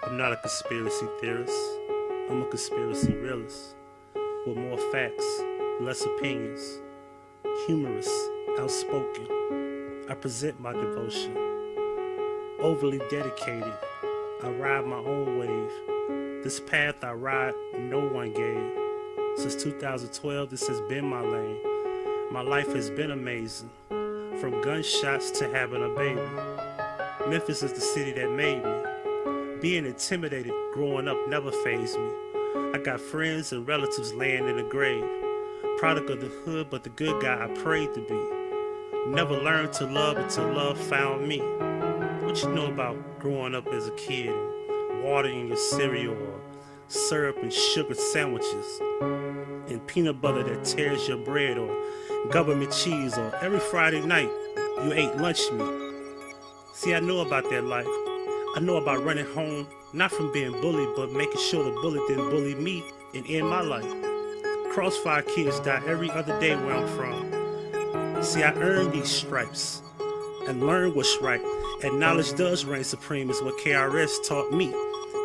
I'm not a conspiracy theorist. I'm a conspiracy realist. With more facts, less opinions. Humorous, outspoken. I present my devotion. Overly dedicated. I ride my own wave. This path I ride, no one gave. Since 2012, this has been my lane. My life has been amazing. From gunshots to having a baby. Memphis is the city that made me. Being intimidated growing up never fazed me. I got friends and relatives laying in the grave. Product of the hood, but the good guy I prayed to be. Never learned to love until love found me. What you know about growing up as a kid and water in your cereal or syrup and sugar sandwiches and peanut butter that tears your bread or government cheese or every Friday night you ate lunch meat. See, I know about that life. I know about running home, not from being bullied, but making sure the bully didn't bully me and end my life. Crossfire kids die every other day where I'm from. See, I earned these stripes and learned what's right. And knowledge does reign supreme is what KRS taught me.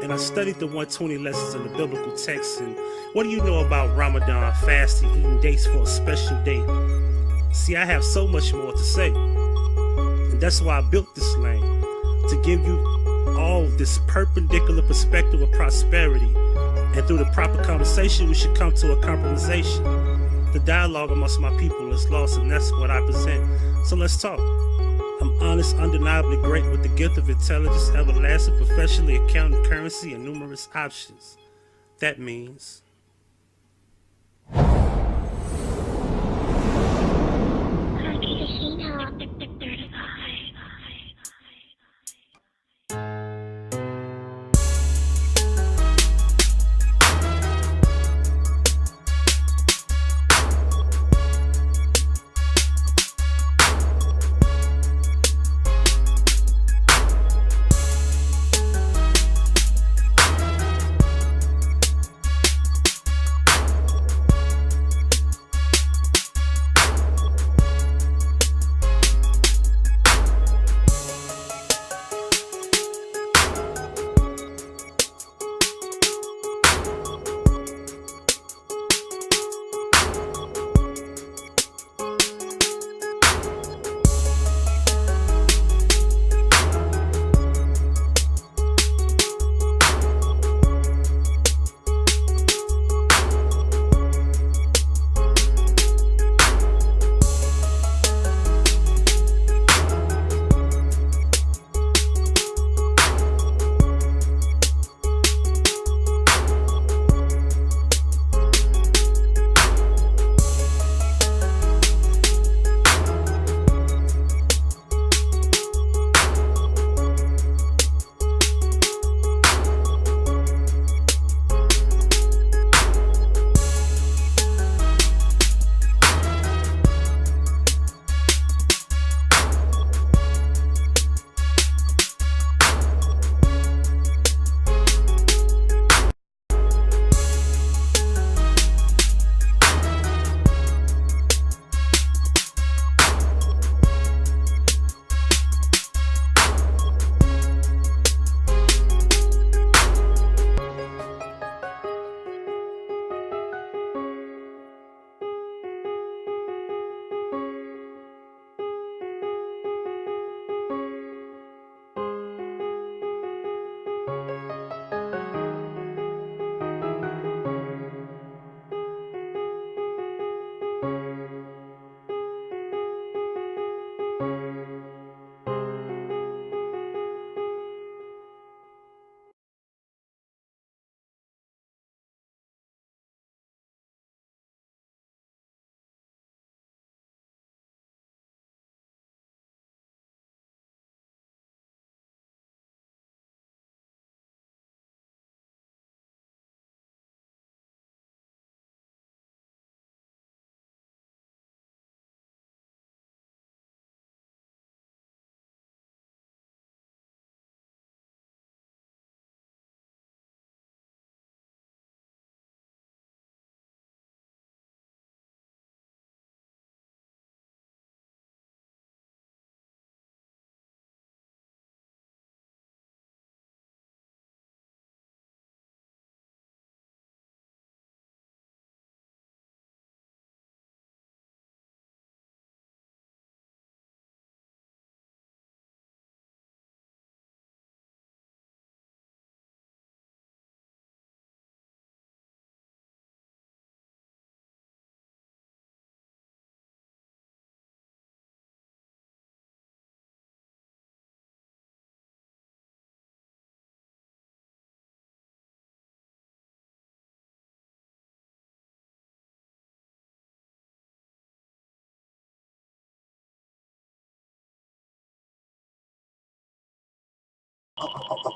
And I studied the 120 lessons in the biblical text. And what do you know about Ramadan, fasting, eating dates for a special day? See, I have so much more to say. And that's why I built this lane, to give you all this perpendicular perspective of prosperity. And through the proper conversation, we should come to a compromisation. The dialogue amongst my people is lost, and that's what I present. So let's talk. I'm honest, undeniably great with the gift of intelligence, everlasting, professionally accounting currency, and numerous options. That means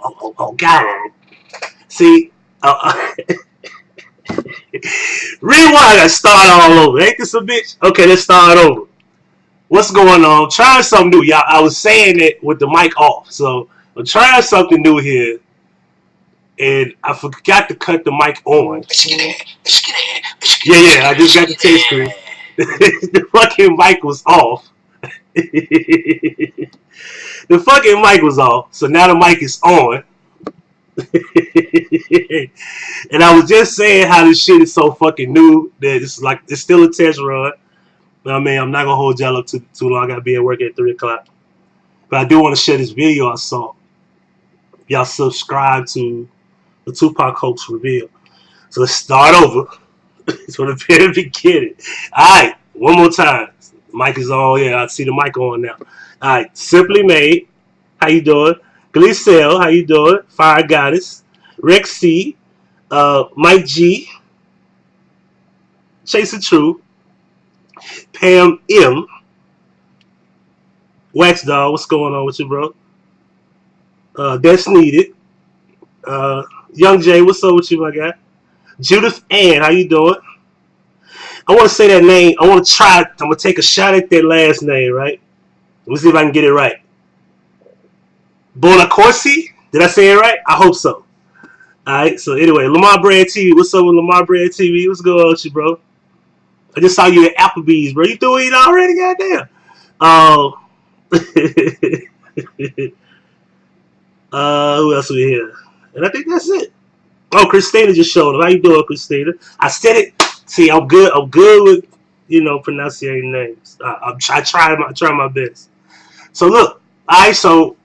oh, God. See, rewind, I gotta start all over. Ain't this a bitch? Okay, let's start over. What's going on? Trying something new, y'all. I was saying it with the mic off, so I'm trying something new here, and I forgot to cut the mic on. Yeah, I just got the taste screen. The fucking mic was off. The fucking mic was off, so now the mic is on. And I was just saying how this shit is so fucking new that it's still a test run. I mean, I'm not gonna hold y'all up too long. I gotta be at work at 3 o'clock. But I do want to share this video I saw. Y'all subscribe to the Tupac hoax reveal. So let's start over. It's from the very beginning. Alright, one more time. Mic is on. Yeah, I see the mic on now. Alright, Simply Made. How you doing? Gleecel, how you doing? Fire Goddess. Rex C. Mike G. Chase the True. Pam M. Wax Doll, what's going on with you, bro? That's Needed. Young Jay, what's up with you, my guy? Judith Ann, how you doing? I want to say that name. I want to try. I'm going to take a shot at that last name, right? Let me see if I can get it right. Bonacorsi? Did I say it right? I hope so. Alright, so anyway, Lamar Brand TV. What's up with Lamar Brand TV? What's going on with you, bro? I just saw you at Applebee's, bro. You through eating already? Goddamn. Who else we here? And I think that's it. Oh, Christina just showed up. How you doing, Christina? I said it. See, I'm good. I'm good with pronunciating names. I try my best. So look, alright. So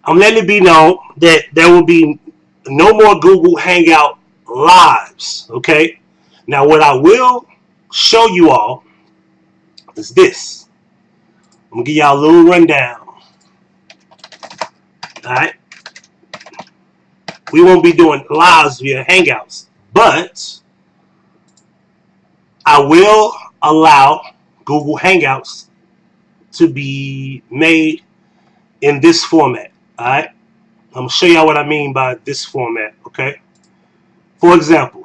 I'm letting it be known that there will be no more Google Hangout lives. Okay. Now, what I will show you all is this. I'm gonna give y'all a little rundown. Alright. We won't be doing lives via Hangouts, but I will allow Google Hangouts to be made in this format. Alright? I'm going to show y'all what I mean by this format, okay? For example,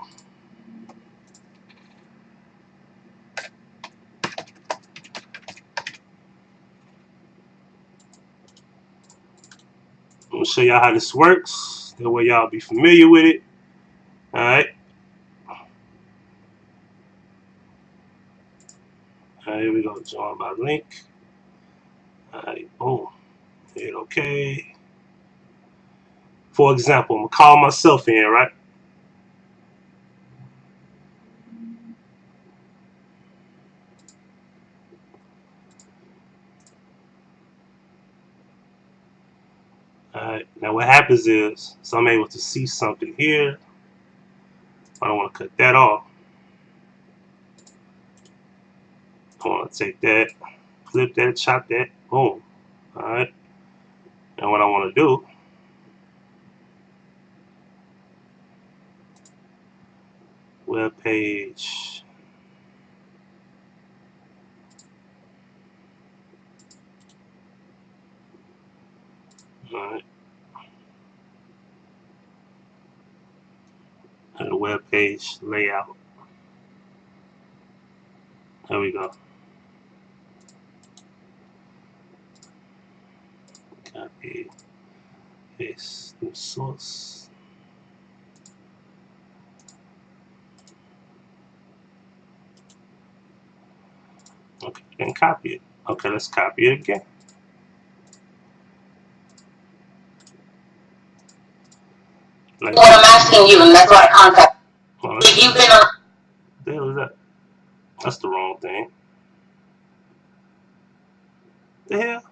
I'm going to show y'all how this works. That way y'all be familiar with it. Alright? Alright, here we go. Join by link. Alright, boom. Hit okay. For example, I'm going to call myself in, right? Alright, now what happens is, so I'm able to see something here. I don't want to cut that off. I want to take that, flip that, chop that, boom. Alright. And what I want to do, web page. Alright. And the web page layout. There we go. Copy, paste the source. Okay, and copy it. Okay, let's copy it again. Like what I'm asking you, and that's why I contact. If you've been on. The hell is that? That's the wrong thing. The hell?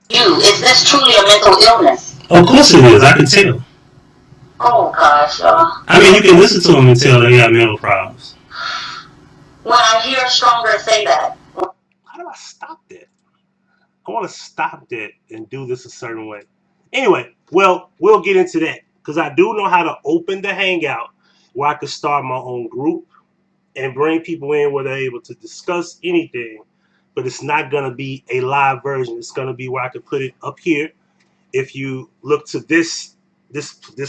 Is this truly a mental illness? Of course it is. I can tell. Oh gosh, I mean, you can listen to them and tell they got mental problems. When I hear Stronger say that. How do I stop that? I want to stop that and do this a certain way. Anyway, well, we'll get into that because I do know how to open the Hangout where I can start my own group and bring people in where they're able to discuss anything, but it's not going to be a live version. It's going to be where I can put it up here If you look to this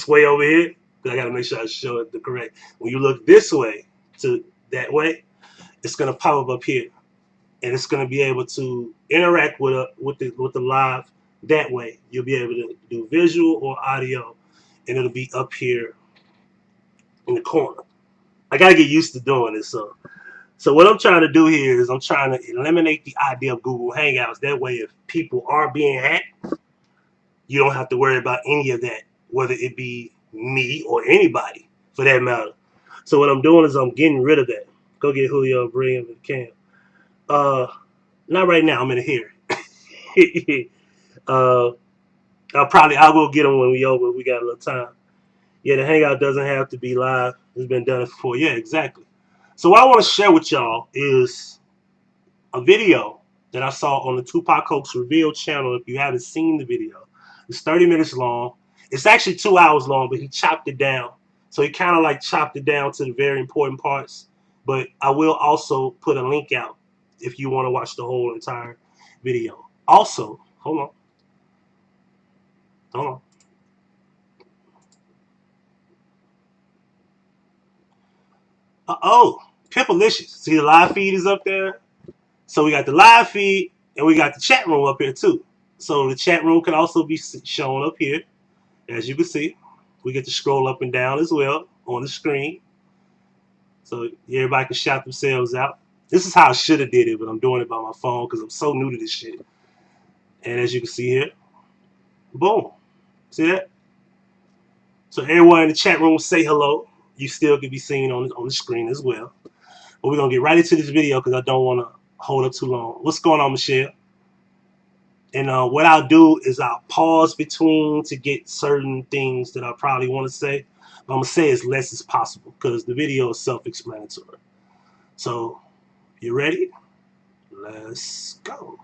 way over here, because I got to make sure I show it the correct. When you look this way to that way, it's gonna pop up here, and it's gonna be able to interact with the live that way. You'll be able to do visual or audio, and it'll be up here in the corner. I gotta get used to doing this. So what I'm trying to do here is I'm trying to eliminate the idea of Google Hangouts. That way, if people are being hacked, you don't have to worry about any of that, whether it be me or anybody for that matter. So what I'm doing is I'm getting rid of that. Go get Julio and bring him to the cam. Not right now. I'm in here. I will get him when we over. We got a little time. Yeah, the Hangout doesn't have to be live. It's been done before. Yeah, exactly. So what I want to share with y'all is a video that I saw on the Tupac Hoax Reveal channel. If you haven't seen the video, it's 30 minutes long. It's actually 2 hours long, but he chopped it down. So he kind of like chopped it down to the very important parts. But I will also put a link out if you want to watch the whole entire video. Also, hold on. Oh, Pimpalicious. See the live feed is up there? So we got the live feed and we got the chat room up here too. So the chat room can also be shown up here. As you can see, we get to scroll up and down as well on the screen. So everybody can shout themselves out. This is how I should have did it, but I'm doing it by my phone because I'm so new to this shit. And as you can see here, boom. See that? So everyone in the chat room say hello. You still can be seen on the screen as well. But we're going to get right into this video because I don't want to hold up too long. What's going on, Michelle? And what I'll do is I'll pause between to get certain things that I probably want to say. But I'm going to say as less as possible because the video is self-explanatory. So, you ready? Let's go.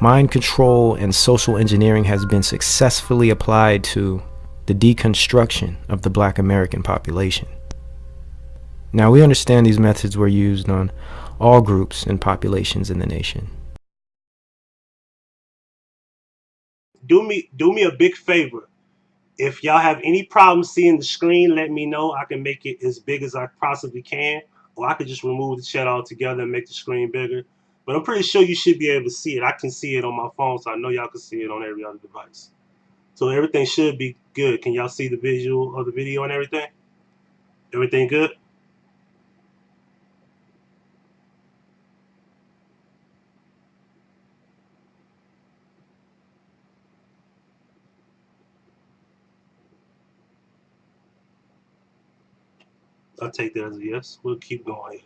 Mind control and social engineering has been successfully applied to the deconstruction of the Black American population. Now, we understand these methods were used on all groups and populations in the nation. Do me a big favor. If y'all have any problems seeing the screen, let me know. I can make it as big as I possibly can, or I could just remove the chat altogether and make the screen bigger. But I'm pretty sure you should be able to see it. I can see it on my phone, so I know y'all can see it on every other device. So everything should be good. Can y'all see the visual of the video and everything? Everything good? I'll take that as a yes. We'll keep going.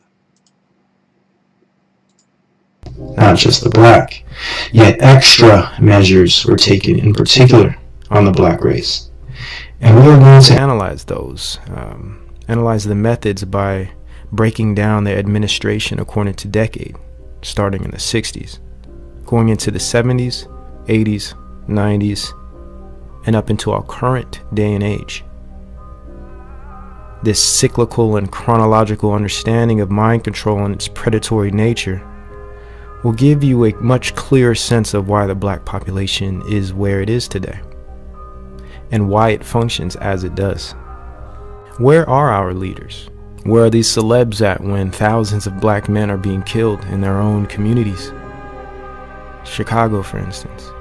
Not just the black, yet extra measures were taken in particular on the black race. And we are going to Analyze those, analyze the methods by breaking down their administration according to decade, starting in the 60s, going into the 70s, 80s, 90s, and up into our current day and age. This cyclical and chronological understanding of mind control and its predatory nature will give you a much clearer sense of why the black population is where it is today and why it functions as it does. Where are our leaders? Where are these celebs at when thousands of black men are being killed in their own communities? Chicago, for instance.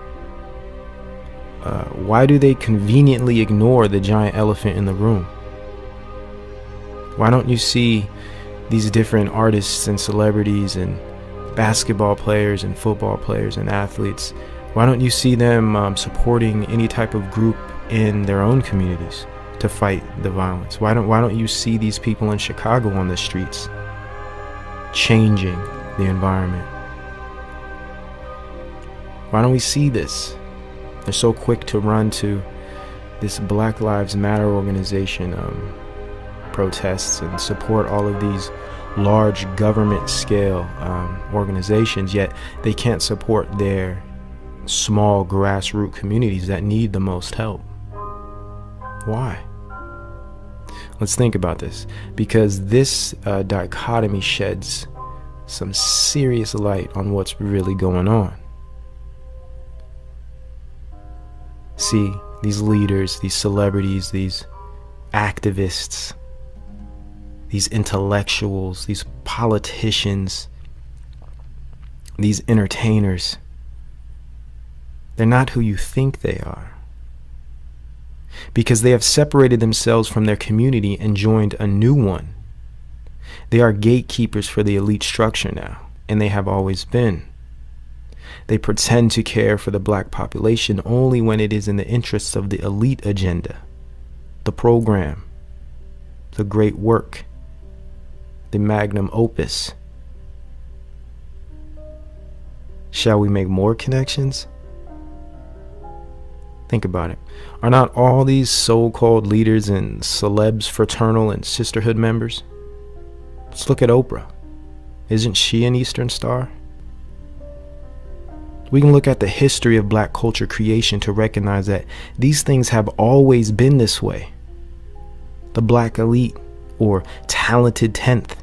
Why do they conveniently ignore the giant elephant in the room? Why don't you see these different artists and celebrities and basketball players and football players and athletes? Why don't you see them supporting any type of group in their own communities to fight the violence? Why don't you see these people in Chicago on the streets changing the environment? Why don't we see this? They're so quick to run to this Black Lives Matter organization protests and support all of these large government scale organizations, yet they can't support their small grassroots communities that need the most help. Why? Let's think about this, because this dichotomy sheds some serious light on what's really going on. See, these leaders, these celebrities, these activists, these intellectuals, these politicians, these entertainers, they're not who you think they are, because they have separated themselves from their community and joined a new one. They are gatekeepers for the elite structure now, and they have always been. They pretend to care for the black population only when it is in the interests of the elite agenda, the program, the great work, the magnum opus. Shall we make more connections? Think about it. Are not all these so-called leaders and celebs fraternal and sisterhood members? Let's look at Oprah. Isn't she an Eastern Star? We can look at the history of black culture creation to recognize that these things have always been this way. The black elite, or talented 10th,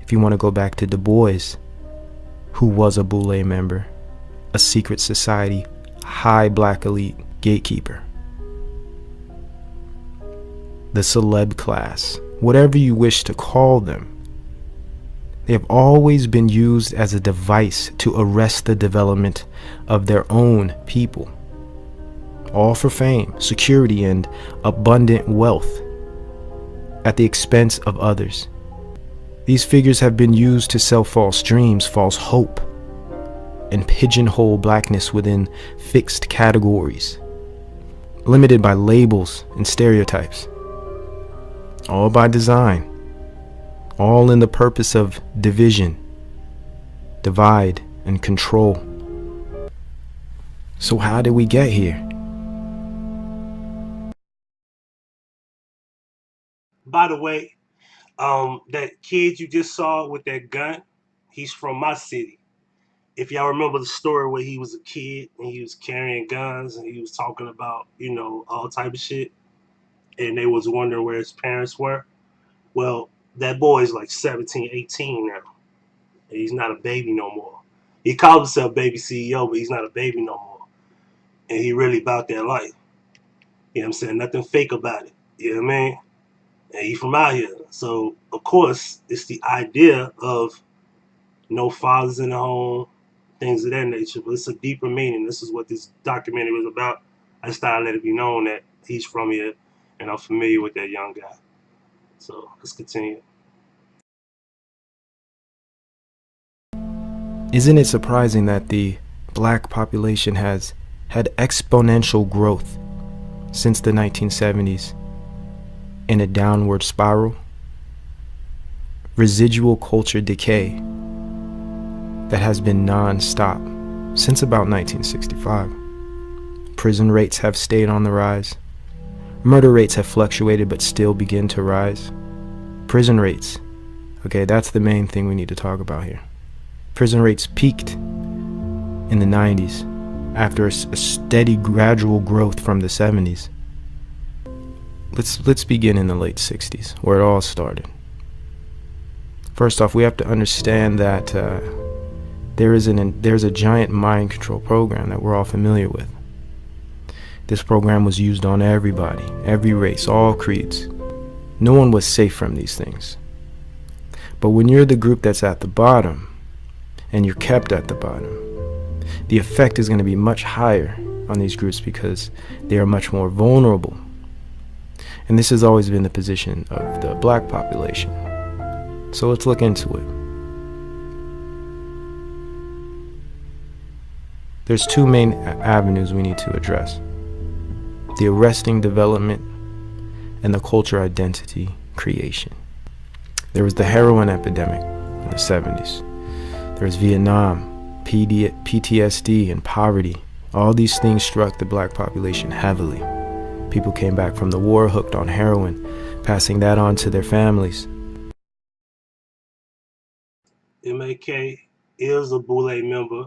if you want to go back to Du Bois, who was a Boule member, a secret society, high black elite gatekeeper. The celeb class, whatever you wish to call them, they have always been used as a device to arrest the development of their own people, all for fame, security, and abundant wealth at the expense of others. These figures have been used to sell false dreams, false hope, and pigeonhole blackness within fixed categories, limited by labels and stereotypes, all by design. All in the purpose of division, divide, and control. So how did we get here? By the way, that kid you just saw with that gun, he's from my city. If y'all remember the story where he was a kid and he was carrying guns and he was talking about, all type of shit, and they was wondering where his parents were. Well, that boy is like 17, 18 now. And he's not a baby no more. He calls himself baby CEO, but he's not a baby no more. And he really about that life. You know what I'm saying? Nothing fake about it. You know what I mean? And he from out here. So, of course, it's the idea of no fathers in the home, things of that nature. But it's a deeper meaning. This is what this documentary was about. I just thought I'd let it be known that he's from here and I'm familiar with that young guy. So, let's continue. Isn't it surprising that the black population has had exponential growth since the 1970s in a downward spiral? Residual culture decay that has been non-stop since about 1965. Prison rates have stayed on the rise. Murder rates have fluctuated but still begin to rise. Prison rates. Okay, that's the main thing we need to talk about here. Prison rates peaked in the 90s after a steady gradual growth from the 70s. Let's begin in the late 60s, where it all started. First off, we have to understand that there's a giant mind control program that we're all familiar with. This program was used on everybody, every race, all creeds. No one was safe from these things. But when you're the group that's at the bottom, and you're kept at the bottom, the effect is going to be much higher on these groups because they are much more vulnerable. And this has always been the position of the black population. So let's look into it. There's two main avenues we need to address: the arresting development and the culture identity creation. There was the heroin epidemic in the 70s. There was Vietnam, PTSD, and poverty. All these things struck the black population heavily. People came back from the war hooked on heroin, passing that on to their families. MAK is a Boule member.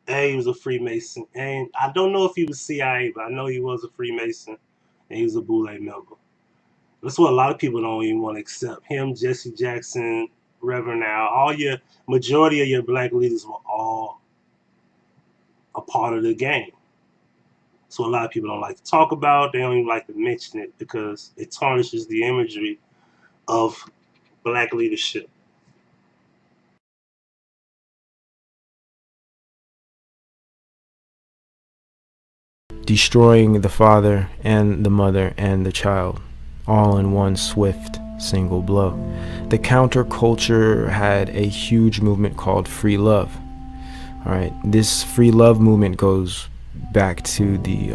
And he was a Freemason. And I don't know if he was CIA, but I know he was a Freemason. And he was a Boule member. That's what a lot of people don't even want to accept. Him, Jesse Jackson, Reverend Al, majority of your black leaders were all a part of the game. So a lot of people don't like to talk about. They don't even like to mention it because it tarnishes the imagery of black leadership. Destroying the father and the mother and the child, all in one swift single blow. The counterculture had a huge movement called free love. All right, this free love movement goes back to the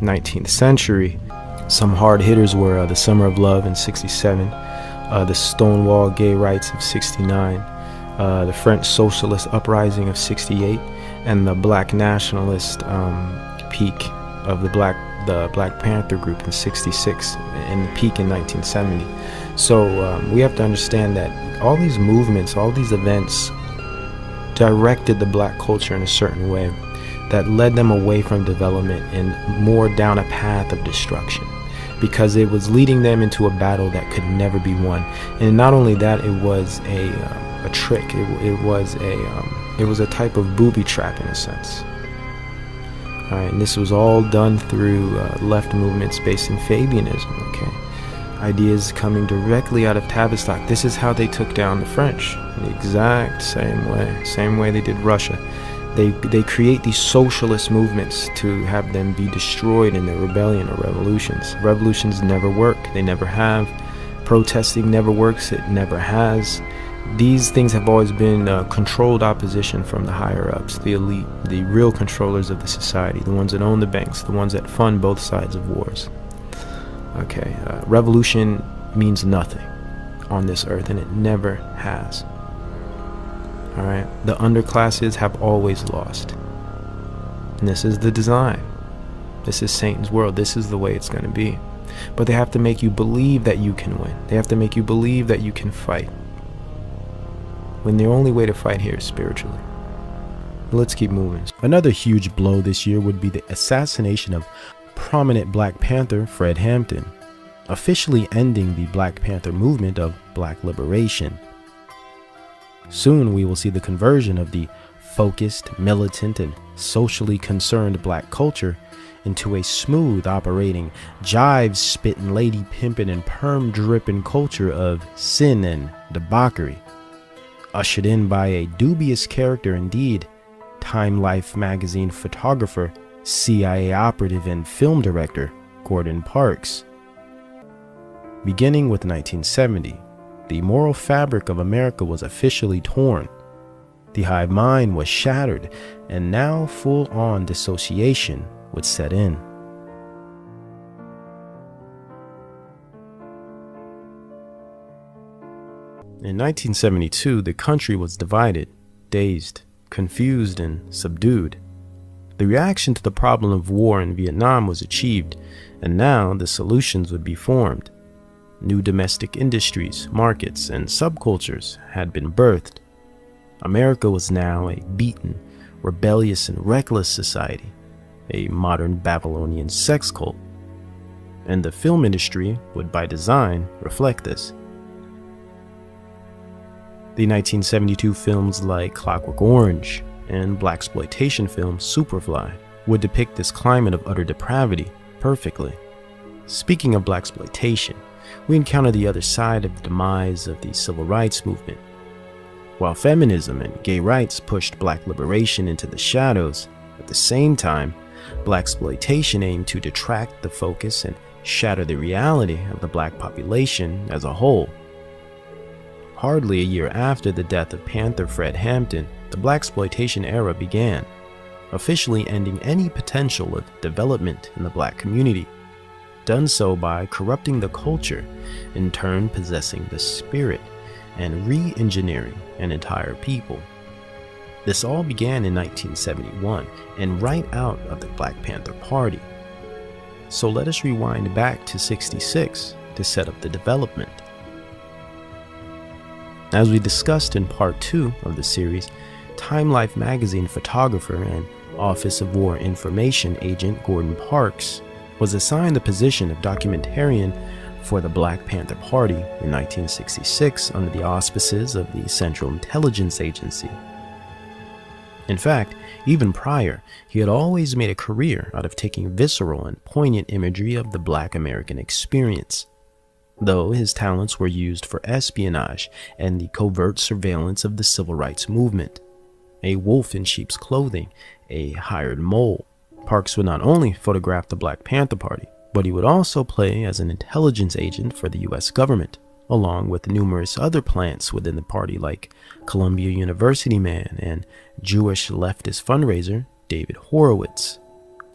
19th century. Some hard hitters were the Summer of Love in '67, the Stonewall Gay Rights of '69, the French Socialist Uprising of '68, and the Black Nationalist peak of the Black Panther group in '66, and the peak in 1970. So we have to understand that all these movements, all these events directed the black culture in a certain way that led them away from development and more down a path of destruction, because it was leading them into a battle that could never be won. And not only that, it was a trick. It was a type of booby trap in a sense. All right, and this was all done through left movements based in Fabianism. Okay, ideas coming directly out of Tavistock. This is how they took down the French, the exact same way they did Russia. They create these socialist movements to have them be destroyed in their rebellion or revolutions. Revolutions never work. They never have. Protesting never works. It never has. These things have always been controlled opposition from the higher ups, the elite, the real controllers of the society, the ones that own the banks, the ones that fund both sides of wars. Okay, revolution means nothing on this earth, and it never has. All right, the underclasses have always lost, and this is the design. This is Satan's world. This is the way it's going to be. But they have to make you believe that you can win. They have to make you believe that you can fight, when the only way to fight here is spiritually. Let's keep moving. Another huge blow this year would be the assassination of prominent Black Panther Fred Hampton, officially ending the Black Panther movement of Black liberation. Soon we will see the conversion of the focused, militant, and socially concerned black culture into a smooth operating, jive-spitting, lady-pimping, and perm-dripping culture of sin and debauchery, ushered in by a dubious character indeed, Time Life magazine photographer, CIA operative, and film director Gordon Parks. Beginning with 1970, the moral fabric of America was officially torn. The hive mind was shattered, and now full-on dissociation would set in. In 1972, the country was divided, dazed, confused, and subdued. The reaction to the problem of war in Vietnam was achieved, and now the solutions would be formed. New domestic industries, markets, and subcultures had been birthed. America was now a beaten, rebellious, and reckless society, a modern Babylonian sex cult. And the film industry would by design reflect this. The 1972 films like Clockwork Orange and blaxploitation film Superfly would depict this climate of utter depravity perfectly. Speaking of blaxploitation, we encounter the other side of the demise of the civil rights movement. While feminism and gay rights pushed black liberation into the shadows, at the same time, blaxploitation aimed to detract the focus and shatter the reality of the black population as a whole. Hardly a year after the death of Panther Fred Hampton, the blaxploitation era began, officially ending any potential of development in the black community, done so by corrupting the culture, in turn possessing the spirit, and re-engineering an entire people. This all began in 1971 and right out of the Black Panther Party. So let us rewind back to '66 to set up the development. As we discussed in part 2 of the series, Time Life magazine photographer and Office of War Information agent Gordon Parks was assigned the position of documentarian for the Black Panther Party in 1966 under the auspices of the Central Intelligence Agency. In fact, even prior, he had always made a career out of taking visceral and poignant imagery of the Black American experience, though his talents were used for espionage and the covert surveillance of the civil rights movement. A wolf in sheep's clothing, a hired mole, Parks would not only photograph the Black Panther Party, but he would also play as an intelligence agent for the US government, along with numerous other plants within the party like Columbia University man and Jewish leftist fundraiser David Horowitz,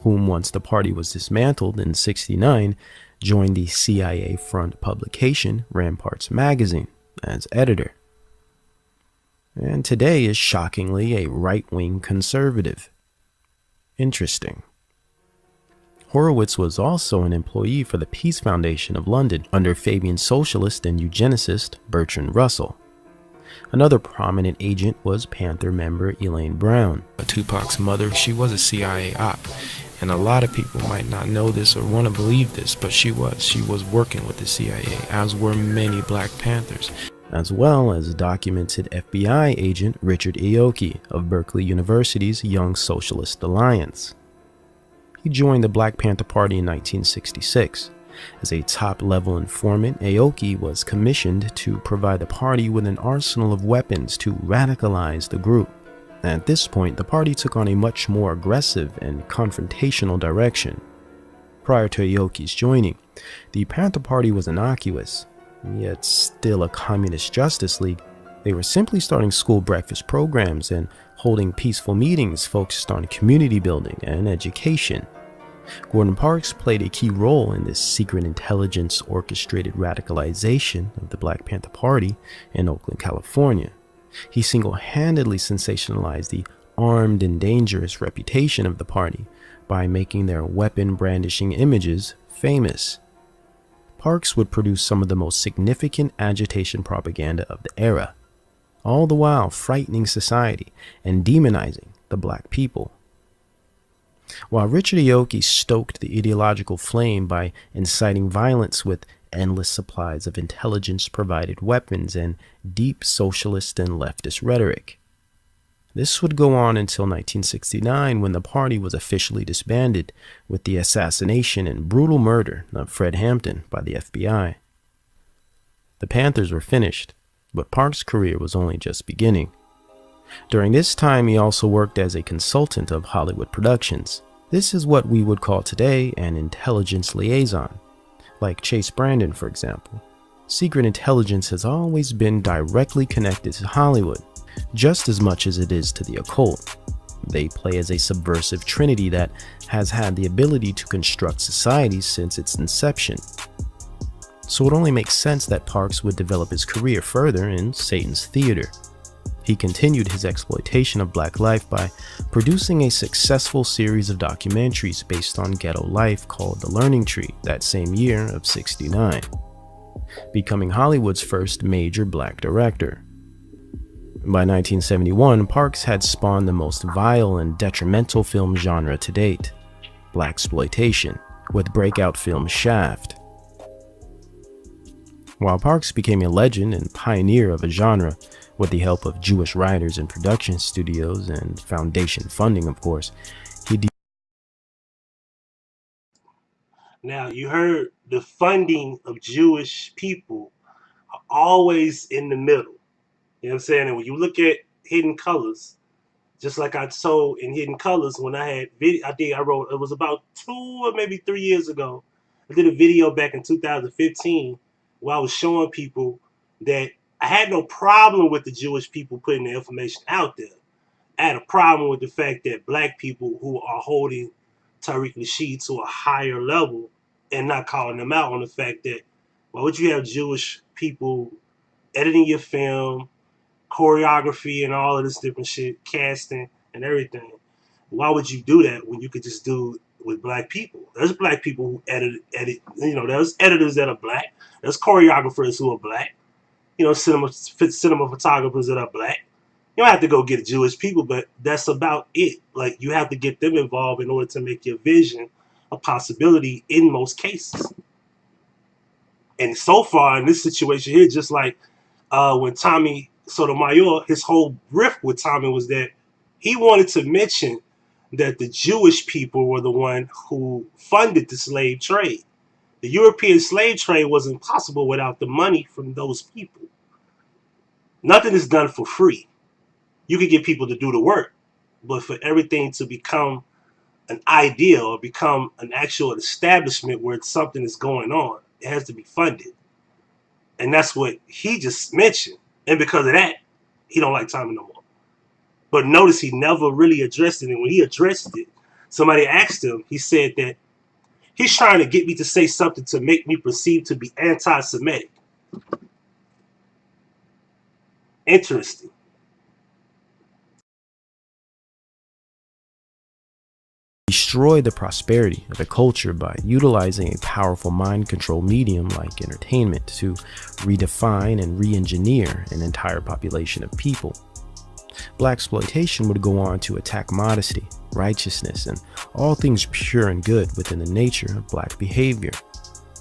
whom once the party was dismantled in '69, joined the CIA front publication Ramparts magazine as editor, and today is shockingly a right-wing conservative. Interesting. Horowitz was also an employee for the Peace Foundation of London under Fabian socialist and eugenicist Bertrand Russell. Another prominent agent was Panther member Elaine Brown. Tupac's mother, she was a CIA op, and a lot of people might not know this or want to believe this, but she was working with the CIA, as were many Black Panthers. As well as documented FBI agent Richard Aoki of Berkeley University's Young Socialist Alliance. He joined the Black Panther Party in 1966. As a top-level informant, Aoki was commissioned to provide the party with an arsenal of weapons to radicalize the group. At this point, the party took on a much more aggressive and confrontational direction. Prior to Aoki's joining, the Panther Party was innocuous, yet still a communist justice league. They were simply starting school breakfast programs and holding peaceful meetings focused on community building and education. Gordon Parks played a key role in this secret intelligence orchestrated radicalization of the Black Panther Party in Oakland, California. He single-handedly sensationalized the armed and dangerous reputation of the party by making their weapon-brandishing images famous. Parks would produce some of the most significant agitation propaganda of the era, all the while frightening society and demonizing the Black people. While Richard Aoki stoked the ideological flame by inciting violence with endless supplies of intelligence-provided weapons and deep socialist and leftist rhetoric. This would go on until 1969, when the party was officially disbanded with the assassination and brutal murder of Fred Hampton by the FBI. The Panthers were finished, but Parks' career was only just beginning. During this time, he also worked as a consultant of Hollywood productions. This is what we would call today an intelligence liaison, like Chase Brandon, for example. Secret intelligence has always been directly connected to Hollywood, just as much as it is to the occult. They play as a subversive trinity that has had the ability to construct societies since its inception. So it only makes sense that Parks would develop his career further in Satan's theater. He continued his exploitation of Black life by producing a successful series of documentaries based on ghetto life called The Learning Tree that same year of '69, becoming Hollywood's first major Black director. By 1971, Parks had spawned the most vile and detrimental film genre to date, blaxploitation, with breakout film Shaft. While Parks became a legend and pioneer of a genre, with the help of Jewish writers and production studios and foundation funding, of course, Now, you heard the funding of Jewish people are always in the middle. You know what I'm saying? And when you look at Hidden Colors, just like I told in Hidden Colors, when I had I wrote, it was about 2 or maybe 3 years ago. I did a video back in 2015 where I was showing people that I had no problem with the Jewish people putting their information out there. I had a problem with the fact that Black people who are holding Tariq Nasheed to a higher level and not calling them out on the fact that, why would you have Jewish people editing your film, choreography and all of this different shit, casting and everything? Why would you do that when you could just do it with Black people? There's Black people who edit, there's editors that are Black. There's choreographers who are Black. cinema photographers that are black. You don't have to go get Jewish people, but that's about it. Like, you have to get them involved in order to make your vision a possibility in most cases. And so far in this situation here, just like when Tommy Sotomayor, his whole riff with Tommy was that he wanted to mention that the Jewish people were the one who funded the slave trade. The European slave trade wasn't possible without the money from those people. Nothing is done for free. You can get people to do the work, but for everything to become an idea or become an actual establishment where something is going on, it has to be funded. And that's what he just mentioned. And because of that, he don't like Tommy no more. But notice he never really addressed it. And when he addressed it, somebody asked him, he said that he's trying to get me to say something to make me perceived to be anti-Semitic. Interesting. Destroy the prosperity of a culture by utilizing a powerful mind control medium like entertainment to redefine and re-engineer an entire population of people. Blaxploitation would go on to attack modesty, righteousness, and all things pure and good within the nature of black behavior.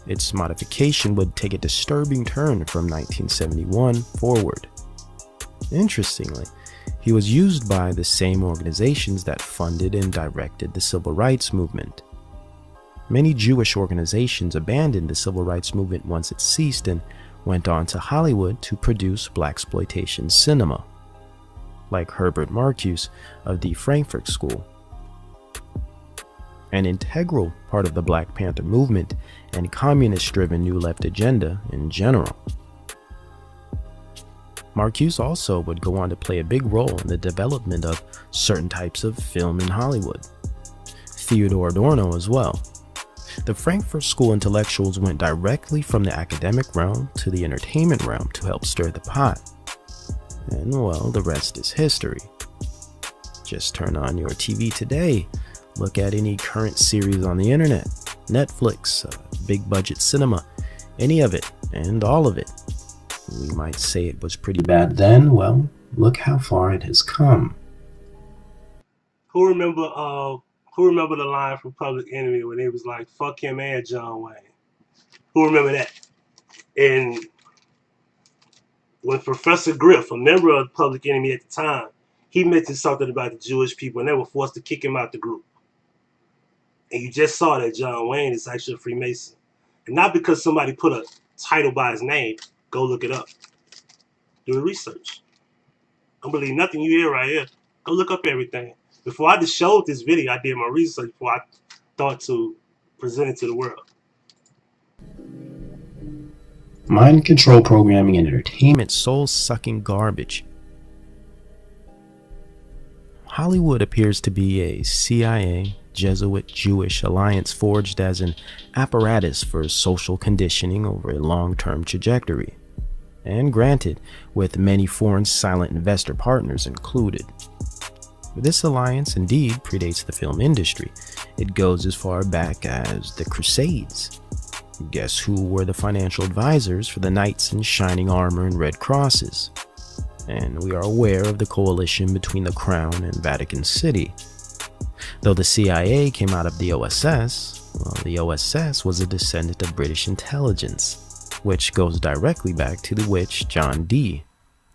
Its modification would take a disturbing turn from 1971 forward. Interestingly, he was used by the same organizations that funded and directed the civil rights movement. Many Jewish organizations abandoned the civil rights movement once it ceased and went on to Hollywood to produce blaxploitation cinema, like Herbert Marcuse of the Frankfurt School, an integral part of the Black Panther movement and communist-driven New Left agenda in general. Marcuse also would go on to play a big role in the development of certain types of film in Hollywood. Theodore Adorno as well. The Frankfurt School intellectuals went directly from the academic realm to the entertainment realm to help stir the pot. And well, the rest is history. Just turn on your TV today, look at any current series on the internet, Netflix, big budget cinema, any of it and all of it. We might say it was pretty bad then. Well, look how far it has come. Who remember the line from Public Enemy when they was like, fuck him and John Wayne? Who remember that? And when Professor Griff, a member of Public Enemy at the time, he mentioned something about the Jewish people and they were forced to kick him out the group. And you just saw that John Wayne is actually a Freemason. And not because somebody put a title by his name. Go look it up. Do the research. Don't believe nothing you hear right here. Go look up everything. Before I just showed this video, I did my research before I thought to present it to the world. Mind control programming and entertainment, soul-sucking garbage. Hollywood appears to be a CIA, Jesuit, Jewish alliance forged as an apparatus for social conditioning over a long-term trajectory. And granted, with many foreign silent investor partners included. This alliance indeed predates the film industry. It goes as far back as the Crusades. Guess who were the financial advisors for the knights in shining armor and red crosses? And we are aware of the coalition between the Crown and Vatican City. Though the CIA came out of the OSS, well, the OSS was a descendant of British intelligence, which goes directly back to the witch John Dee,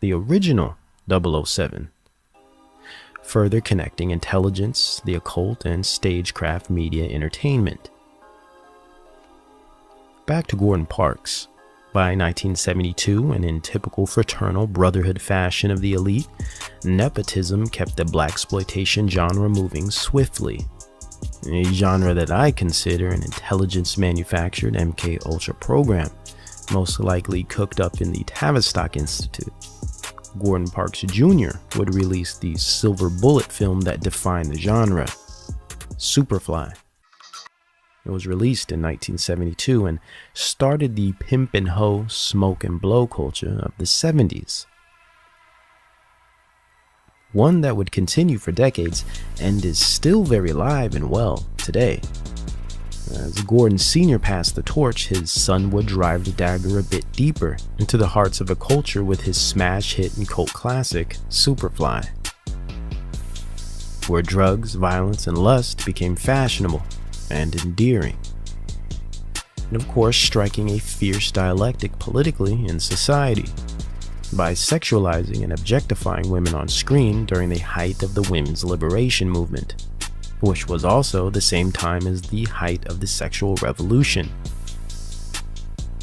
the original 007, further connecting intelligence, the occult, and stagecraft media entertainment. Back to Gordon Parks. By 1972, and in typical fraternal brotherhood fashion of the elite, nepotism kept the blaxploitation genre moving swiftly. A genre that I consider an intelligence-manufactured MK Ultra program, most likely cooked up in the Tavistock Institute. Gordon Parks Jr. would release the silver bullet film that defined the genre, Superfly. It was released in 1972 and started the pimp and hoe, smoke and blow culture of the 70s. One that would continue for decades and is still very alive and well today. As Gordon Sr. passed the torch, his son would drive the dagger a bit deeper into the hearts of a culture with his smash hit and cult classic, Superfly, where drugs, violence, and lust became fashionable and endearing. And of course, striking a fierce dialectic politically in society by sexualizing and objectifying women on screen during the height of the women's liberation movement, which was also the same time as the height of the sexual revolution.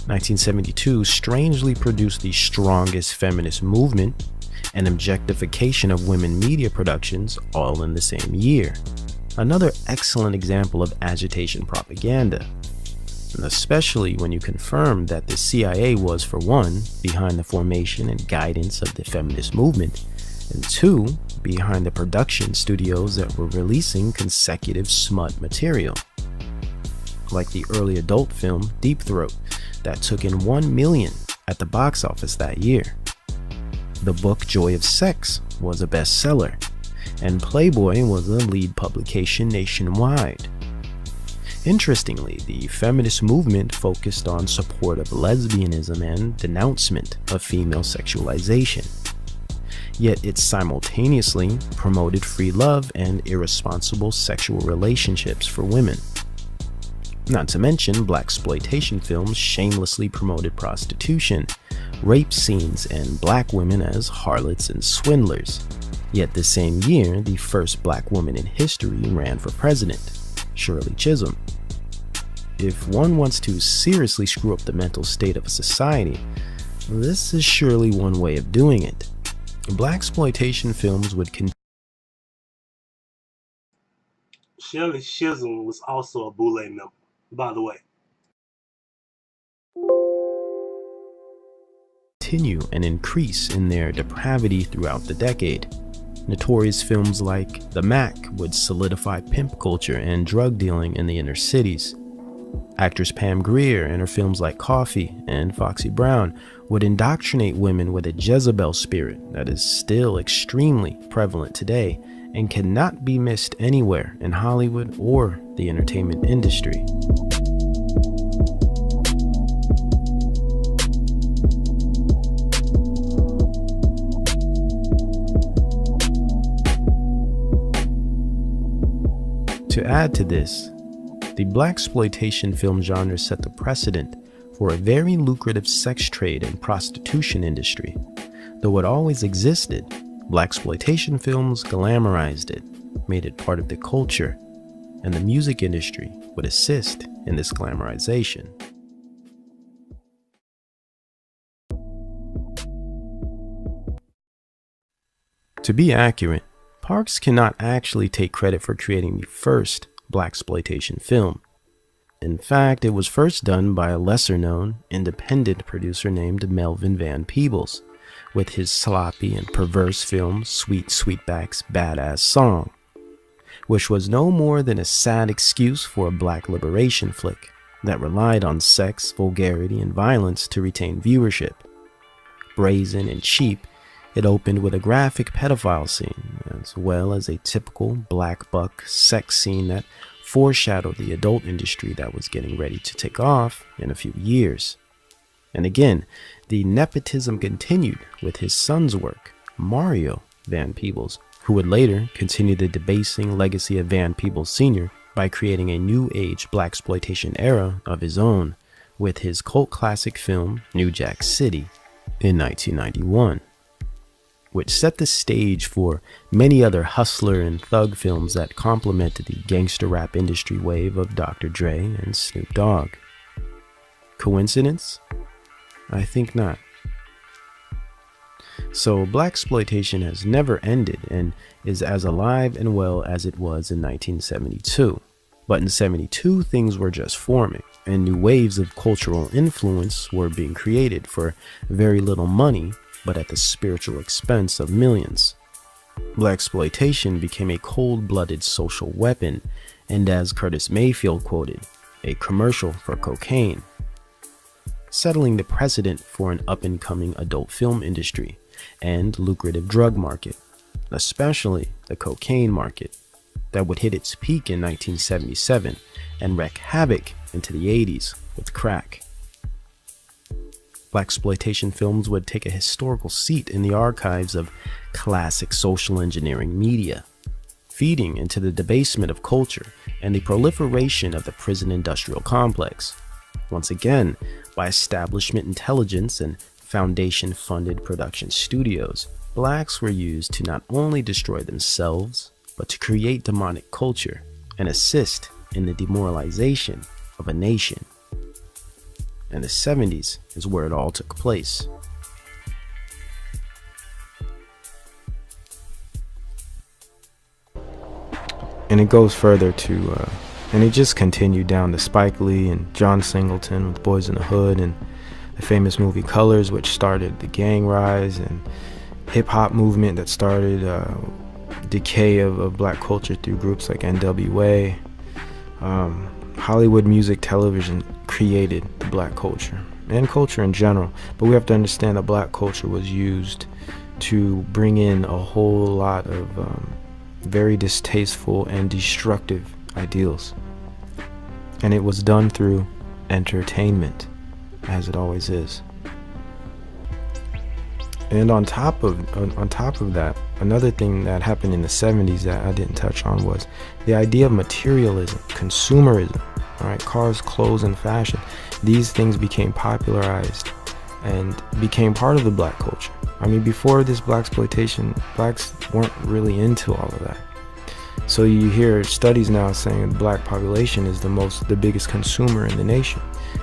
1972 strangely produced the strongest feminist movement and objectification of women media productions all in the same year. Another excellent example of agitation propaganda, and especially when you confirm that the CIA was, for one, behind the formation and guidance of the feminist movement, and two, behind the production studios that were releasing consecutive smut material, like the early adult film Deep Throat that took in 1 million at the box office that year. The book Joy of Sex was a bestseller, and Playboy was a lead publication nationwide. Interestingly, the feminist movement focused on support of lesbianism and denouncement of female sexualization. Yet it simultaneously promoted free love and irresponsible sexual relationships for women. Not to mention, blaxploitation films shamelessly promoted prostitution, rape scenes, and black women as harlots and swindlers. Yet the same year, the first black woman in history ran for president, Shirley Chisholm. If one wants to seriously screw up the mental state of a society, this is surely one way of doing it. Blaxploitation films would continue. Shirley Chisholm was also a Boule member, by the way. Continue and increase in their depravity throughout the decade. Notorious films like The Mac would solidify pimp culture and drug dealing in the inner cities. Actress Pam Grier in her films like Coffee and Foxy Brown would indoctrinate women with a Jezebel spirit that is still extremely prevalent today and cannot be missed anywhere in Hollywood or the entertainment industry. To add to this, the blaxploitation film genre set the precedent for a very lucrative sex trade and prostitution industry. Though it always existed, blaxploitation films glamorized it, made it part of the culture, and the music industry would assist in this glamorization. To be accurate, Parks cannot actually take credit for creating the first blaxploitation film. In fact, it was first done by a lesser-known, independent producer named Melvin Van Peebles, with his sloppy and perverse film Sweet Sweetback's Badass Song, which was no more than a sad excuse for a black liberation flick that relied on sex, vulgarity, and violence to retain viewership. Brazen and cheap, it opened with a graphic pedophile scene, as well as a typical black buck sex scene that foreshadowed the adult industry that was getting ready to take off in a few years. And again, the nepotism continued with his son's work, Mario Van Peebles, who would later continue the debasing legacy of Van Peebles Sr. by creating a new age blaxploitation era of his own with his cult classic film New Jack City in 1991. Which set the stage for many other hustler and thug films that complemented the gangster rap industry wave of Dr. Dre and Snoop Dogg. Coincidence? I think not. So blaxploitation has never ended and is as alive and well as it was in 1972. But in 72, things were just forming, and new waves of cultural influence were being created for very little money, but at the spiritual expense of millions. Blaxploitation became a cold-blooded social weapon, and as Curtis Mayfield quoted, a commercial for cocaine, settling the precedent for an up-and-coming adult film industry and lucrative drug market, especially the cocaine market, that would hit its peak in 1977 and wreak havoc into the 80s with crack. Blaxploitation films would take a historical seat in the archives of classic social engineering media, feeding into the debasement of culture and the proliferation of the prison industrial complex, once again by establishment intelligence and foundation-funded production studios. Blacks were used to not only destroy themselves, but to create demonic culture and assist in the demoralization of a nation. And the 70s is where it all took place. And it goes further to, and it just continued down to Spike Lee and John Singleton with Boys in the Hood, and the famous movie Colors, which started the gang rise and hip-hop movement that started decay of black culture through groups like NWA. Hollywood music, television created the black culture and culture in general, but we have to understand that black culture was used to bring in a whole lot of very distasteful and destructive ideals, and it was done through entertainment, as it always is. And on top of that, another thing that happened in the 70s that I didn't touch on was the idea of materialism, consumerism. All right, cars, clothes, and fashion. These things became popularized and became part of the black culture. I mean, before this blaxploitation, blacks weren't really into all of that. So you hear studies now saying the black population is the biggest consumer in the nation,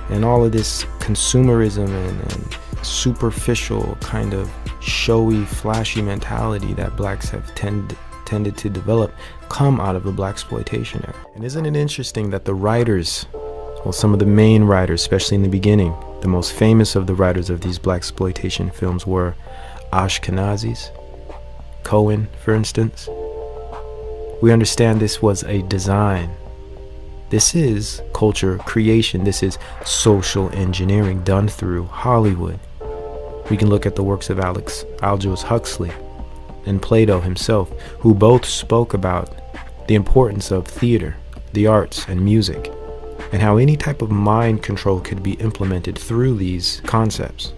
and all of this consumerism and superficial kind of showy, flashy mentality that blacks have tended to develop come out of the blaxploitation era. And isn't it interesting that the writers, well, some of the main writers, especially in the beginning, the most famous of the writers of these blaxploitation films were Ashkenazis, Cohen, for instance. We understand this was a design. This is culture creation. This is social engineering done through Hollywood. We can look at the works of Aldous Huxley and Plato himself, who both spoke about the importance of theater, the arts, and music, and how any type of mind control could be implemented through these concepts.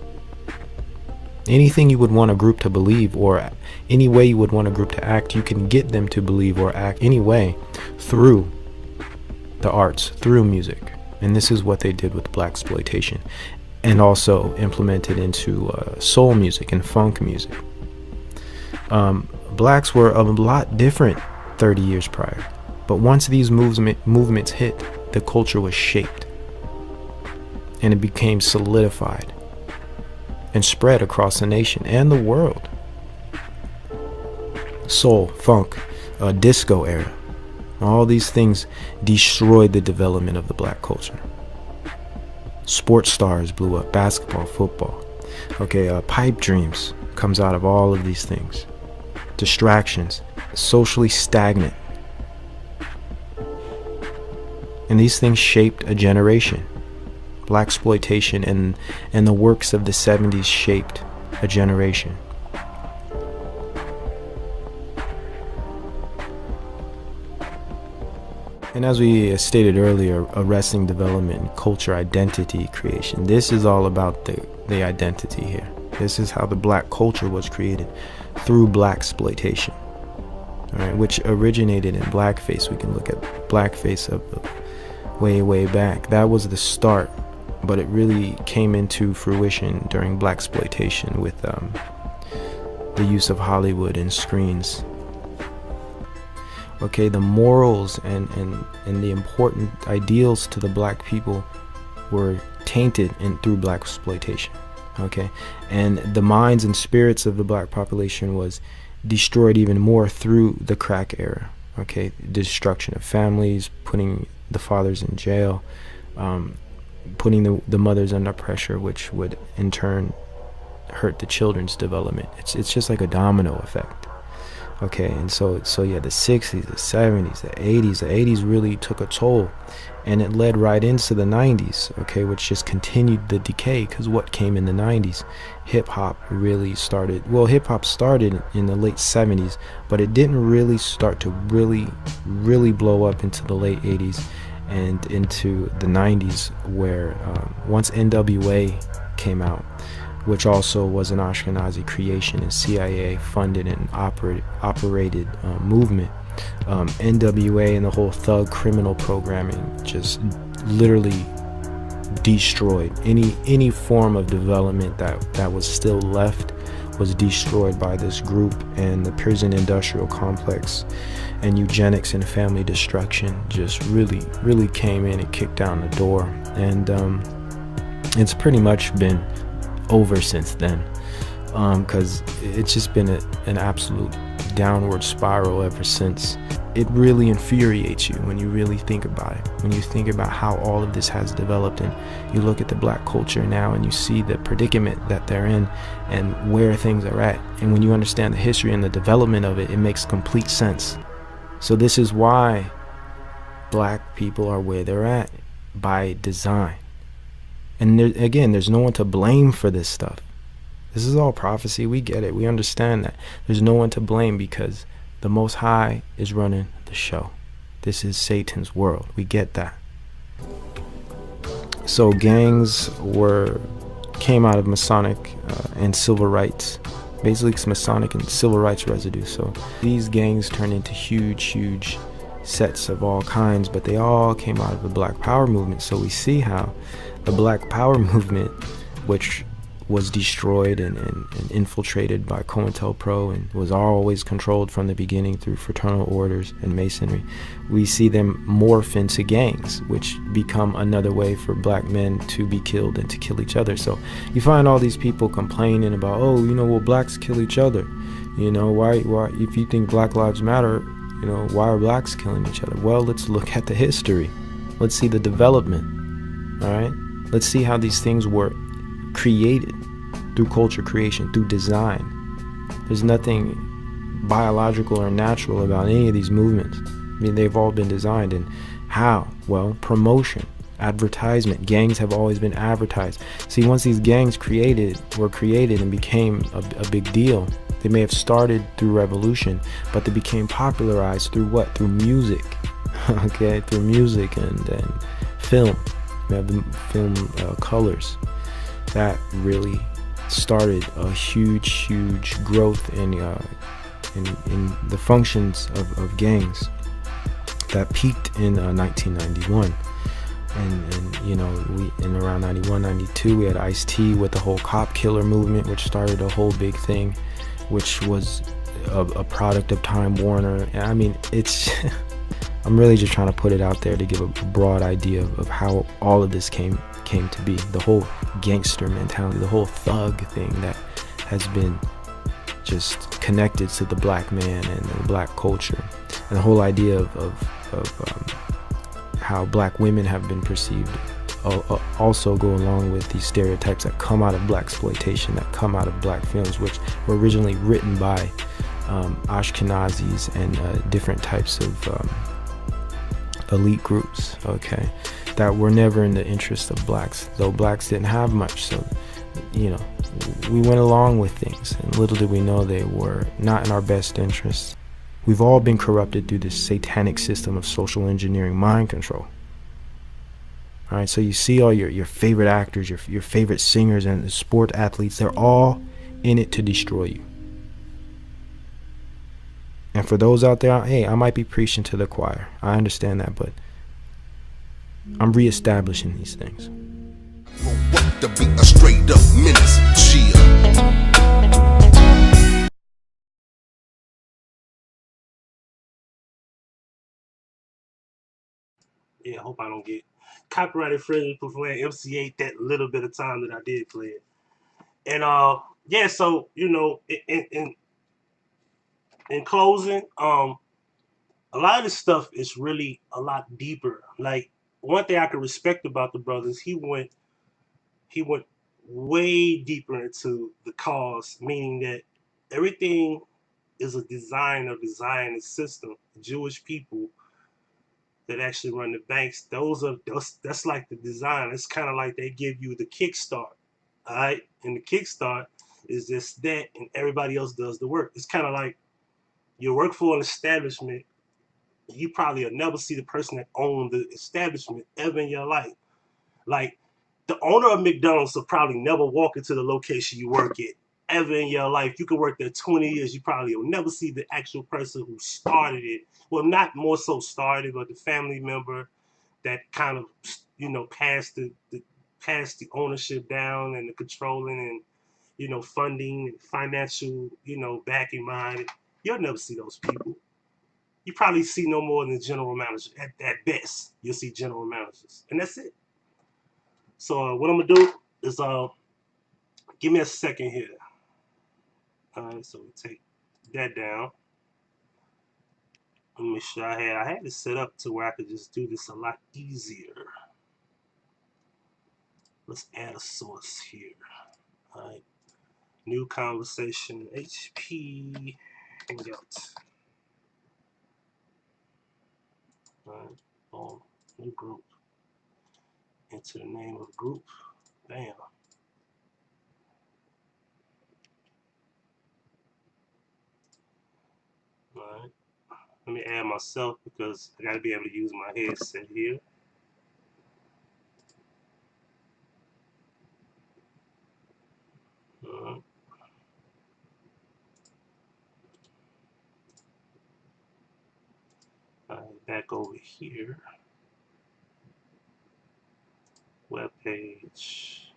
Anything you would want a group to believe, or any way you would want a group to act, you can get them to believe or act any way through the arts, through music. And this is what they did with blaxploitation, and also implemented into soul music and funk music. Blacks were a lot different 30 years prior, but once these movements hit, the culture was shaped, and it became solidified and spread across the nation and the world. Soul, funk, disco era, all these things destroyed the development of the black culture. Sports stars blew up, basketball, football. Pipe dreams comes out of all of these things. Distractions, socially stagnant. And these things shaped a generation. Blaxploitation and the works of the 70s shaped a generation. And as we stated earlier, arresting development and culture identity creation. This is all about the identity here. This is how the black culture was created, through blaxploitation. All right, which originated in blackface. We can look at blackface of way back. That was the start, but it really came into fruition during blaxploitation with the use of Hollywood and screens. The morals and the important ideals to the black people were tainted through blaxploitation. And the minds and spirits of the black population was destroyed even more through the crack era. Destruction of families, putting the fathers in jail, putting the mothers under pressure, which would in turn hurt the children's development. It's just like a domino effect. And so yeah, the 60s, the 70s, the 80s really took a toll, and it led right into the 90s, which just continued the decay, because what came in the 90s? Hip-hop really started. Well, hip-hop started in the late 70s, but it didn't really start to really blow up into the late 80s, and into the 90s, where once NWA came out, which also was an Ashkenazi creation and CIA funded and operated movement, NWA and the whole thug criminal programming just literally destroyed any form of development that was still left, was destroyed by this group. And the prison industrial complex and eugenics and family destruction just really came in and kicked down the door. And it's pretty much been over since then, because it's just been an absolute downward spiral ever since. It really infuriates you when you really think about it, when you think about how all of this has developed, and you look at the black culture now and you see the predicament that they're in and where things are at. And when you understand the history and the development of it, it makes complete sense. So this is why black people are where they're at, by design. And again, there's no one to blame for this stuff. This is all prophecy. We get it. We understand that. There's no one to blame, because the Most High is running the show. This is Satan's world. We get that. So gangs came out of Masonic and civil rights. Basically, it's Masonic and civil rights residue. So these gangs turned into huge sets of all kinds, but they all came out of the Black Power movement. So we see how the Black Power movement, which was destroyed and infiltrated by COINTELPRO and was always controlled from the beginning through fraternal orders and masonry, we see them morph into gangs, which become another way for black men to be killed and to kill each other. So you find all these people complaining about, oh, well, blacks kill each other. Why if you think Black Lives Matter, why are blacks killing each other? Well, let's look at the history. Let's see the development. All right? Let's see how these things were created through culture creation, through design. There's nothing biological or natural about any of these movements. They've all been designed. And how? Well, promotion, advertisement. Gangs have always been advertised. See, once these gangs were created and became a big deal, they may have started through revolution, but they became popularized through what? Through music. Okay, through music and film. We have the film colors. That really started a huge growth in the functions of gangs that peaked in 1991. And in around 91, 92, we had Ice-T with the whole cop killer movement, which started a whole big thing, which was a product of Time Warner. It's I'm really just trying to put it out there to give a broad idea of how all of this came to be. The whole gangster mentality, the whole thug thing that has been just connected to the black man and the black culture, and the whole idea of how black women have been perceived also go along with these stereotypes that come out of black exploitation, that come out of black films, which were originally written by Ashkenazis and different types of elite groups, okay, that were never in the interest of blacks, though blacks didn't have much. So we went along with things, and little did we know they were not in our best interests. We've all been corrupted through this satanic system of social engineering, mind control. All right, so you see all your favorite actors, your favorite singers and sport athletes, they're all in it to destroy you. And for those out there, hey, I might be preaching to the choir. I understand that, but I'm reestablishing these things. What to be a straight up menace, chill. Yeah, I hope I don't get copyright infringement for playing MC8 that little bit of time that I did play it. And yeah, so in closing, a lot of this stuff is really a lot deeper. Like, one thing I can respect about the brothers, he went way deeper into the cause, meaning that everything is a design of design and system. Jewish people that actually run the banks, that's like the design. It's kind of like they give you the kickstart, all right? And the kickstart is just that, and everybody else does the work. It's kind of like you work for an establishment you probably will never see the person that owned the establishment ever in your life. Like, the owner of McDonald's will probably never walk into the location you work at ever in your life. You could work there 20 years, you probably will never see the actual person who started it. Well, not more so started, but the family member that kind of, passed the ownership down and the controlling and, funding and financial, backing behind it. You'll never see those people. You probably see no more than the general manager. At best, you'll see general managers, and that's it. So what I'm gonna do is give me a second here. All right, so we take that down. Let me make sure I had it set up to where I could just do this a lot easier. Let's add a source here. All right, new conversation, HP Hangout. All right, boom, new group. Enter the name of the group. Bam. All right. Let me add myself because I gotta be able to use my headset here. All right, back over here. Web page.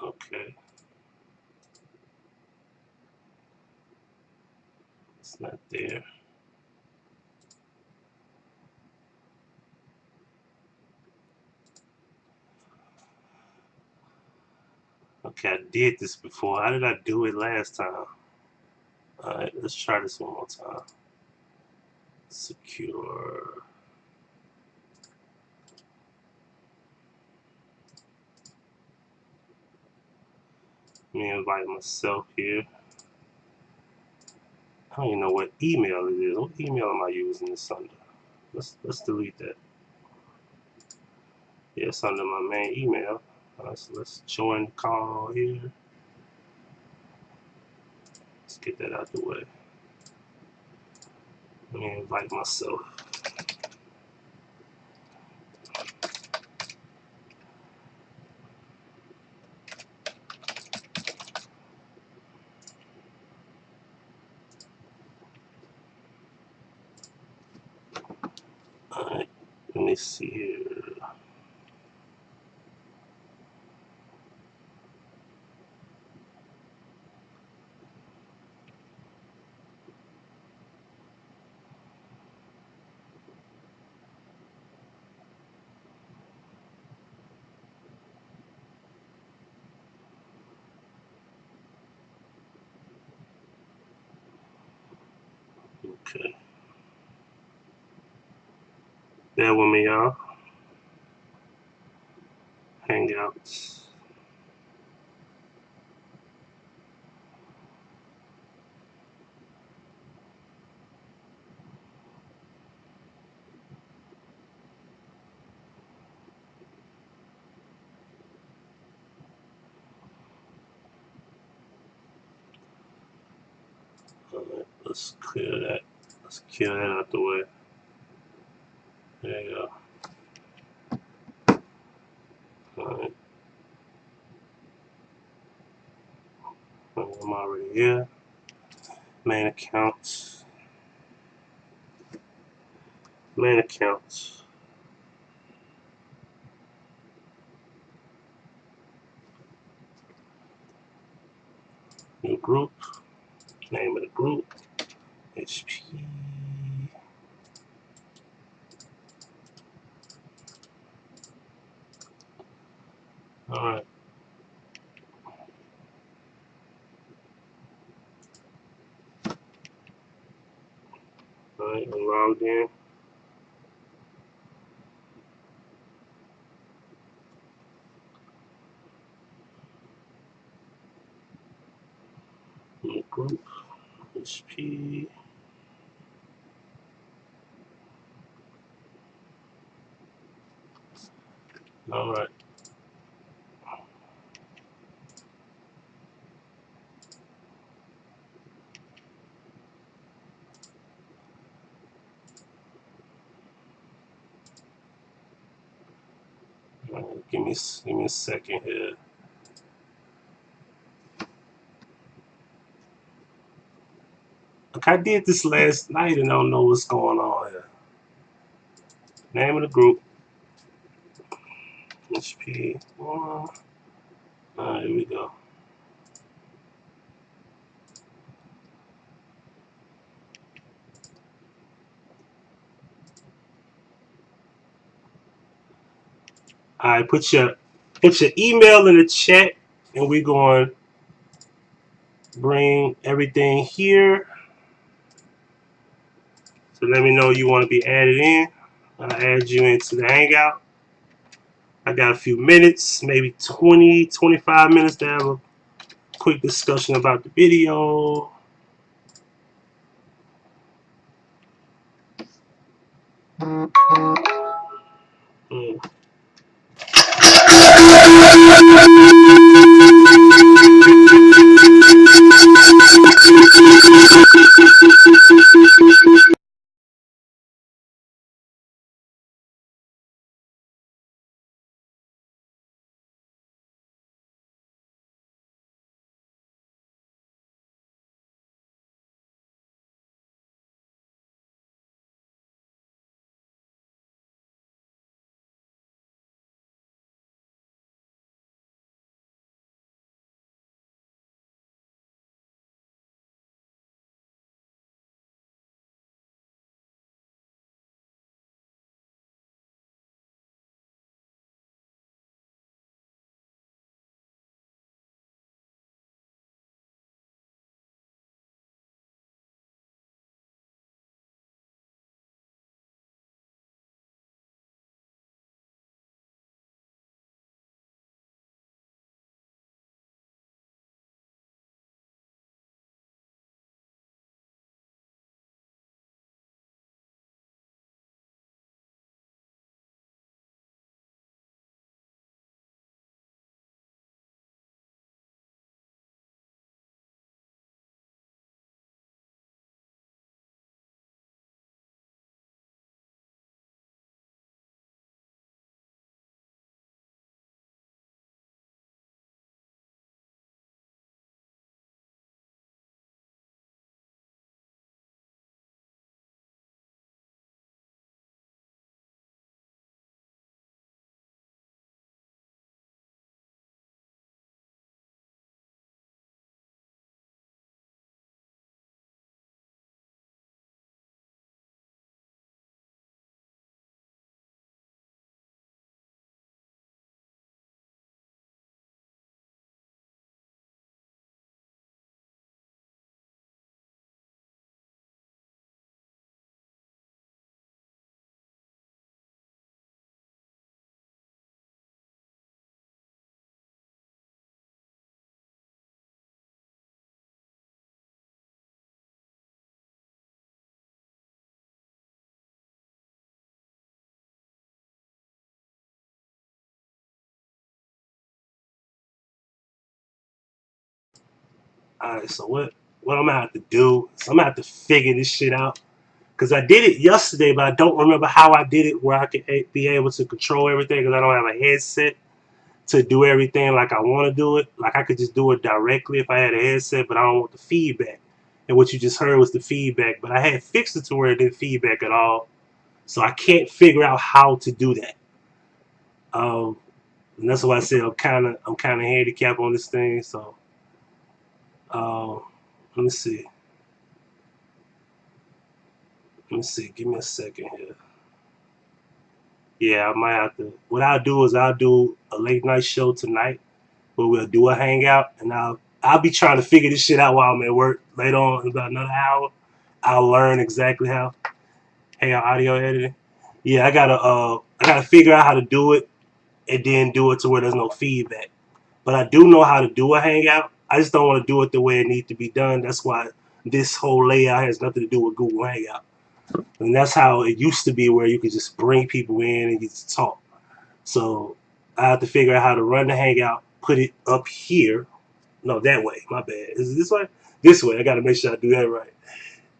Okay. It's not there. Okay, I did this before. How did I do it last time? Alright, let's try this one more time. Secure. Let me invite myself here. I don't even know what email it is. What email am I using this under? Let's delete that. Yeah, it's under my main email. So let's join the call here. Let's get that out the way. Let me invite myself. Alright, let me see here. Okay. Bear with me, y'all. Hangouts. Alright, let's clear that. Let's clear that out the way. There you go. Alright. I'm already here. Main account. Main account. New group. Name of the group. HP. Alright. Alright, I'm logged in. group. HP. All right. Give me a second here. Like I did this last night and I don't know what's going on here. Name of the group. HP. Here we go. All right, put your email in the chat, and we're going to bring everything here. So let me know you want to be added in. I'll add you into the Hangout. I got a few minutes, maybe 20, 25 minutes to have a quick discussion about the video. All right, so what I'm gonna have to do is I'm gonna have to figure this shit out because I did it yesterday, but I don't remember how I did it where I could be able to control everything because I don't have a headset to do everything like I want to do it. Like I could just do it directly if I had a headset, but I don't want the feedback. And what you just heard was the feedback, but I had fixed it to where it didn't feedback at all, so I can't figure out how to do that. And that's why I said I'm kind of handicapped on this thing. So let me see. Let me see. Give me a second here. Yeah, I might have to. What I'll do is I'll do a late night show tonight where we'll do a hangout, and I'll be trying to figure this shit out while I'm at work. Later on, in about another hour, I'll learn exactly how. Hangout audio editing. Yeah, I gotta figure out how to do it and then do it to where there's no feedback. But I do know how to do a hangout, I just don't want to do it the way it needs to be done. That's why this whole layout has nothing to do with Google Hangout. And that's how it used to be, where you could just bring people in and get to talk. So I have to figure out how to run the Hangout, put it up here. No, that way. My bad. Is it this way? This way. I got to make sure I do that right.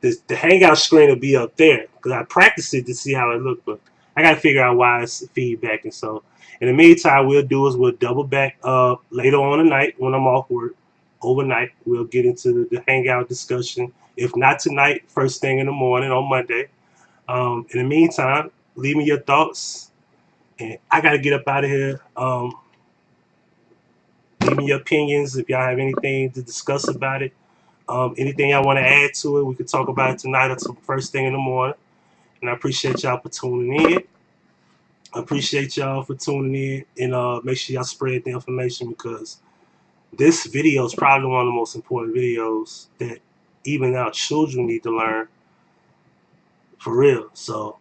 The Hangout screen will be up there because I practiced it to see how it looked, but I got to figure out why it's feedback. And so in the meantime, we'll double back later on tonight when I'm off work. Overnight, we'll get into the Hangout discussion. If not tonight, first thing in the morning on Monday. In the meantime, leave me your thoughts. And I got to get up out of here. Leave me your opinions if y'all have anything to discuss about it. Anything y'all want to add to it, we could talk about it tonight or first thing in the morning. And I appreciate y'all for tuning in. I appreciate y'all for tuning in. And make sure y'all spread the information, because this video is probably one of the most important videos that even our children need to learn. For real. So,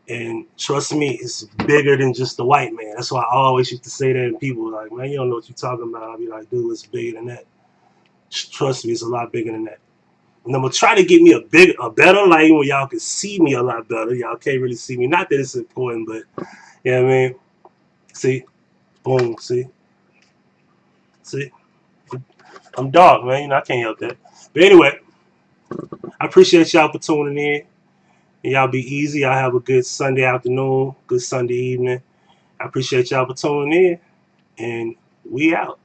and trust me, it's bigger than just the white man. That's why I always used to say that, and people were like, man, you don't know what you're talking about. I'll be like, dude, it's bigger than that. Trust me, it's a lot bigger than that. And I'm gonna try to get me a better lighting where y'all can see me a lot better. Y'all can't really see me. Not that it's important, but you know what I mean? See? Boom, see? I'm dark, man. You know, I can't help that. But anyway, I appreciate y'all for tuning in. And y'all be easy. Y'all have a good Sunday afternoon, good Sunday evening. I appreciate y'all for tuning in. And we out.